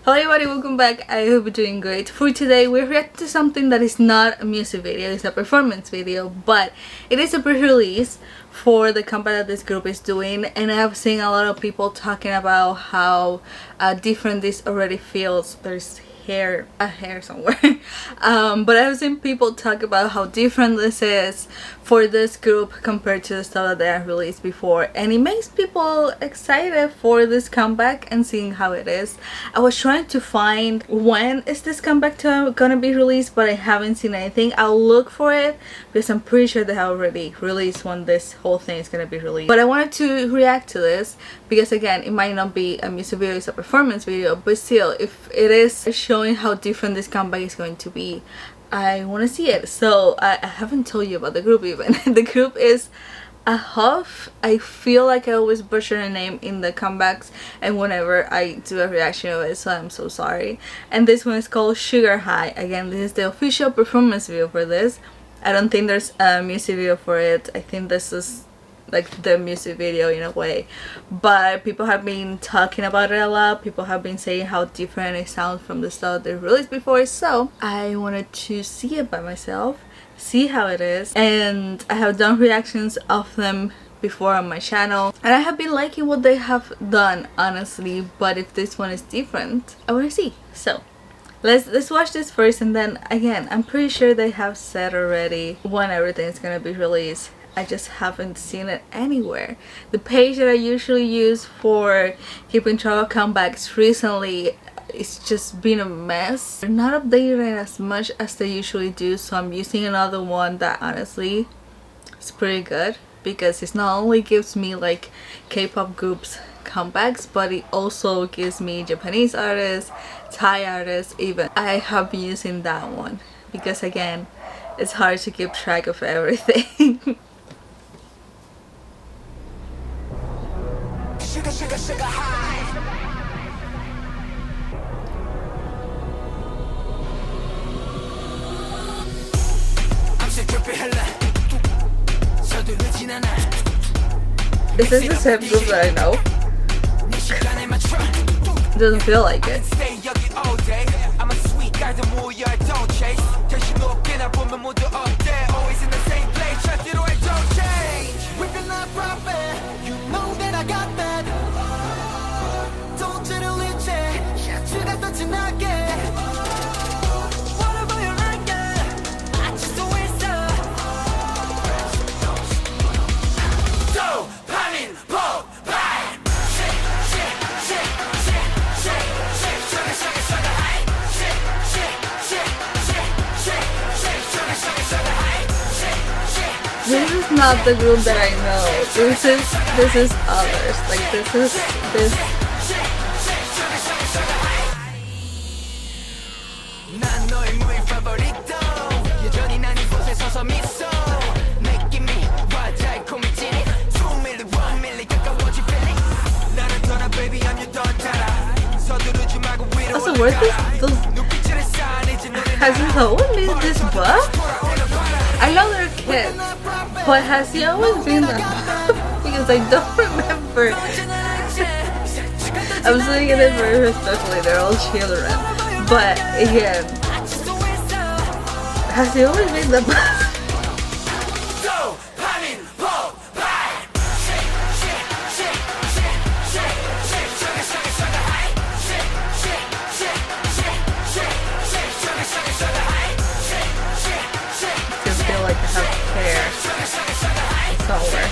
Hello everybody, welcome back. I hope you're doing great. For today we react to something that is not a music video, it's a performance video, but it is a pre-release for the comeback that this group is doing, and I have seen a lot of people talking about how different this already feels. There's a hair somewhere. But I've seen people talk about how different this is for this group compared to the stuff that they have released before, and it makes people excited for this comeback and seeing how it is. I was trying to find when is this comeback gonna be released, but I haven't seen anything. I'll look for it because I'm pretty sure they have already released when this whole thing is gonna be released. But I wanted to react to this because again, it might not be a music video, it's a performance video, but still, if it is showing how different this comeback is going to be, I want to see it. So I haven't told you about the group even. The group is AHOF. I feel like I always butcher the name in the comebacks and whenever I do a reaction of it, so I'm so sorry. And this one is called Sugar High. Again, this is the official performance video for this. I don't think there's a music video for it. I think this is like the music video in a way, but people have been talking about it a lot. People have been saying how different it sounds from the stuff they released before, so I wanted to see it by myself, see how it is, and I have done reactions of them before on my channel and I have been liking what they have done, honestly, but if this one is different, I want to see. So let's watch this first, and then again, I'm pretty sure they have said already when everything is gonna be released. I just haven't seen it anywhere. The page that I usually use for keeping track of comebacks recently, it's just been a mess. They're not updating as much as they usually do, so I'm using another one that honestly is pretty good because it not only gives me like K-pop groups comebacks, but it also gives me Japanese artists, Thai artists even. I have been using that one because again, it's hard to keep track of everything. Sugar, sugar, sugar high. Is this the same group that I know? Doesn't feel like it. This is not the group that I know. This is others. Like this is. Also, where has this always been this buff? I know they're kids, but has he always been that buff? Because I don't remember. I'm saying it very respectfully, they're all children. But again, has he always been that buff? Like I have hair somewhere.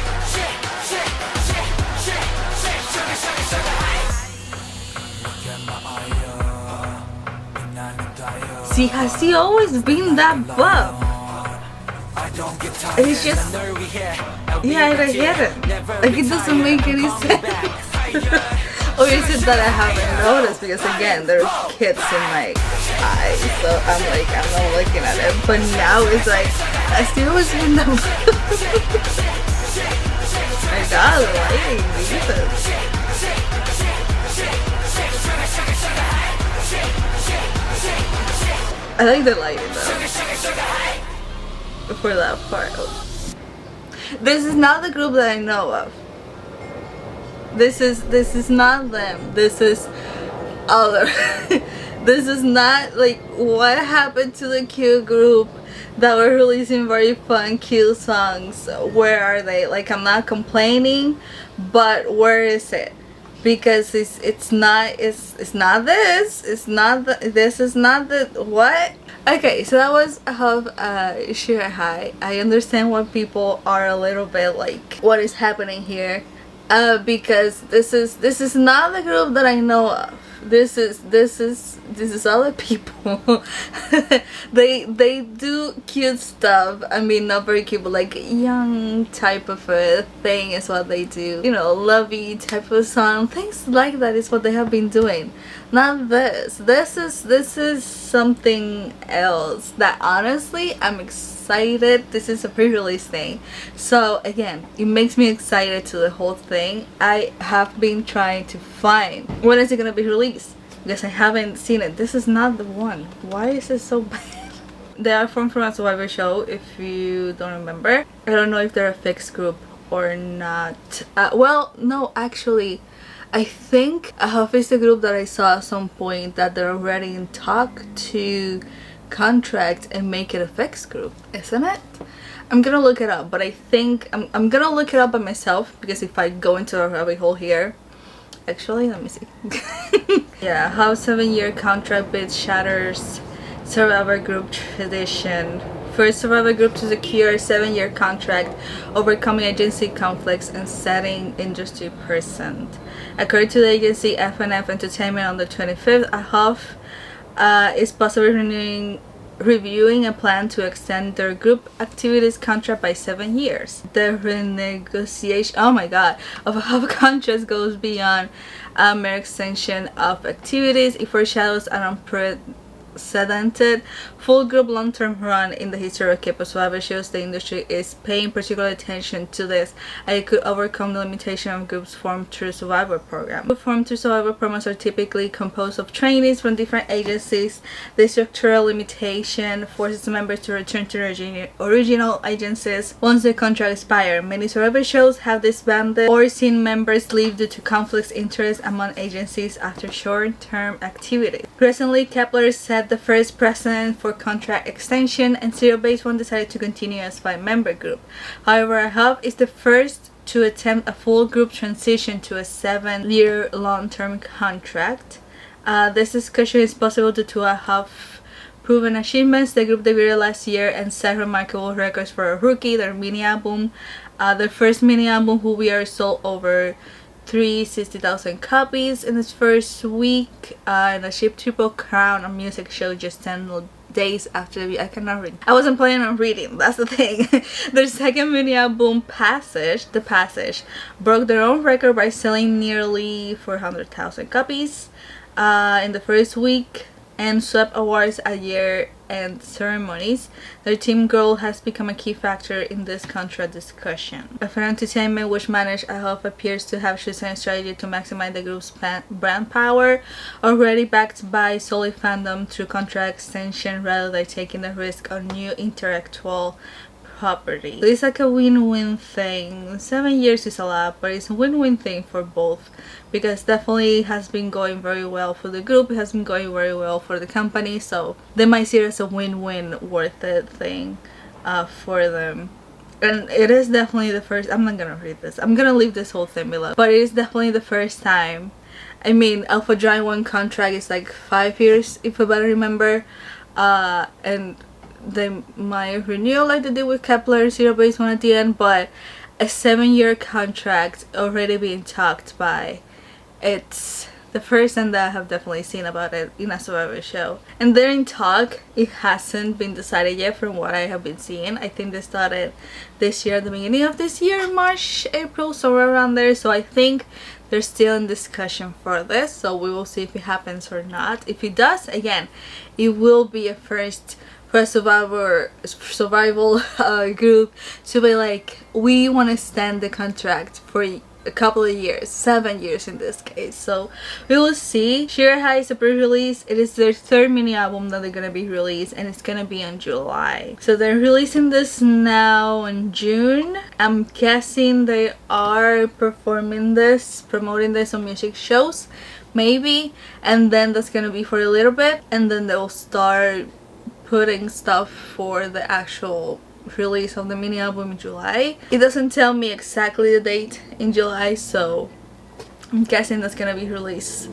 See, has he always been that buff? And it's just, yeah, I get it. Like it doesn't make any sense. Or is it that I haven't noticed because again, there's kids in my eyes, so I'm not looking at it. But now it's like, I still was in the my god, the lighting, Jesus. I like the lighting though. For that part. Oh. This is not the group that I know of. This is not them. This is other. This is not like what happened to the Q group that were releasing very fun Q songs. Where are they? Like, I'm not complaining, but where is it? Because it's not this is not the what. Okay, so that was AHOF Shira High. I understand why people are a little bit like, what is happening here? Because this is not the group that I know of. This is other people. they do cute stuff. I mean, not very cute, but like young type of a thing is what they do. You know, lovey type of song, things like that is what they have been doing. Not this. This is something else that honestly I'm excited. This is a pre-release thing, so again, it makes me excited to the whole thing. I have been trying to find when is it gonna be released because I haven't seen it. This is not the one. Why is it so bad? They are from a Survivor show, if you don't remember. I don't know if they're a fixed group or not. Well, no, actually I think AHOF is the group that I saw at some point that they're already in talk to contract and make it a fixed group, isn't it? I'm gonna look it up, but I think I'm gonna look it up by myself, because if I go into a rabbit hole here, actually let me see. Yeah, how 7-year contract bid shatters Survivor group tradition. First Survivor group to secure a 7-year contract, overcoming agency conflicts and setting industry precedent. According to the agency FNF Entertainment, on the 25th, AHOF is possibly reviewing a plan to extend their group activities contract by 7 years. The renegotiation, oh my god, of AHOF contracts goes beyond a mere extension of activities. It foreshadows an unprecedented full group long-term run in the history of K-pop Survivor shows. The industry is paying particular attention to this, and it could overcome the limitation of groups formed through Survivor program. Groups formed through Survivor programs are typically composed of trainees from different agencies. The structural limitation forces members to return to their original agencies once the contract expires. Many Survivor shows have disbanded or seen members leave due to conflicts of interest among agencies after short-term activities. Recently, Kepler set the first precedent for contract extension, and Zero Base One decided to continue as 5-member group. However, AHOF is the first to attempt a full group transition to a 7-year long-term contract. This discussion is possible due to AHOF proven achievements. The group debuted last year and set remarkable records for a rookie. Their mini album, their first mini album, Who We Are, sold over 360,000 copies in its first week, and achieved Triple Crown, a music show, just 10 days after I cannot read. I wasn't planning on reading, that's the thing. Their second mini album, The Passage, broke their own record by selling nearly 400,000 copies in the first week, and swept awards at year-end ceremonies. Their team goal has become a key factor in this contract discussion. FN Entertainment, which managed AHOF, appears to have chosen a strategy to maximize the group's brand power, already backed by solid fandom through contract extension rather than taking the risk on new intellectual property. So it's like a win-win thing. 7 years is a lot, but it's a win-win thing for both, because definitely has been going very well for the group, it has been going very well for the company, so they might see it as a win-win, worth it thing for them. And it is definitely the first, I'm not gonna read this, I'm gonna leave this whole thing below, but it is definitely the first time. I mean, Alpha Giant 1 contract is like 5 years if I better remember, and they might renew like they did with Kepler, Zero Base One at the end, but a 7-year contract already being talked by. It's the first time that I have definitely seen about it in a Survivor show. And they're in talk. It hasn't been decided yet from what I have been seeing. I think they started this year, at the beginning of this year, March, April, somewhere around there. So I think they're still in discussion for this. So we will see if it happens or not. If it does, again, it will be a first for a survival group to be like, we want to extend the contract for a couple of years, 7 years in this case. So we will see. Shiraha is a pre-release. It is their third mini album that they're gonna be released, and it's gonna be in July. So they're releasing this now in June. I'm guessing they are performing this, promoting this on music shows, maybe, and then that's gonna be for a little bit, and then they'll start putting stuff for the actual release of the mini album in July. It doesn't tell me exactly the date in July, so I'm guessing that's gonna be released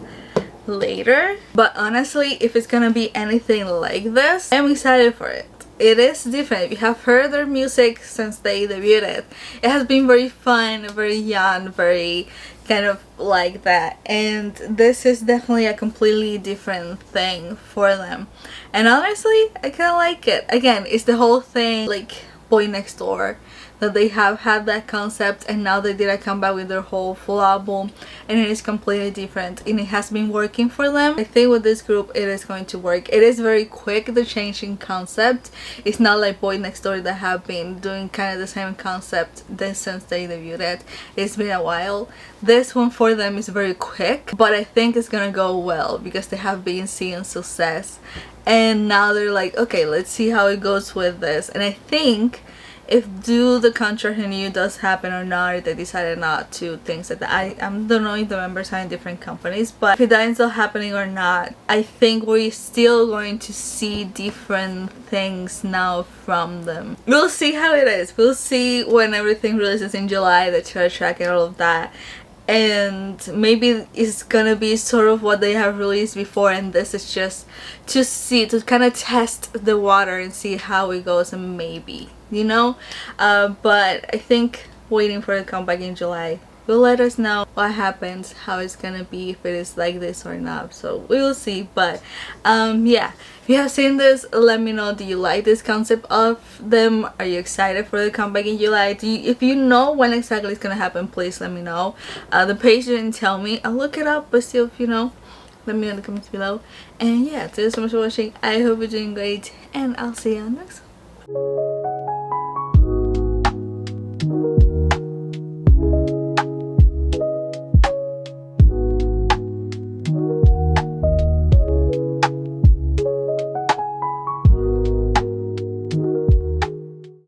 later. But honestly, if it's gonna be anything like this, I'm excited for it. It is different. If you have heard their music since they debuted, it has been very fun, very young, very kind of like that, and this is definitely a completely different thing for them, and honestly I kind of like it. Again, it's the whole thing like Boy Next Door, that they have had that concept and now they did a comeback with their whole full album, and it is completely different and it has been working for them. I think with this group it is going to work. It is very quick, the change in concept. It's not like Boy Next Door that have been doing kind of the same concept since they debuted. It's been a while. This one for them is very quick, but I think it's gonna go well because they have been seeing success, and now they're like, okay, let's see how it goes with this. And I think if the contract renew does happen or not, if they decided not to, things like that. I don't know if the members are in different companies, but if it ends up happening or not, I think we're still going to see different things now from them. We'll see how it is. We'll see when everything releases in July, the chart track and all of that. And maybe it's gonna be sort of what they have released before, and this is just to see, to kind of test the water and see how it goes, and maybe, you know, but I think waiting for the comeback in July will let us know what happens, how it's gonna be, if it is like this or not. So we will see. But yeah, if you have seen this, let me know. Do you like this concept of them? Are you excited for the comeback in July? If you know when exactly it's gonna happen, please let me know. The page didn't tell me. I'll look it up, but still, if you know, let me know in the comments below. And yeah, thank you so much for watching. I hope you're doing great, and I'll see you on next one.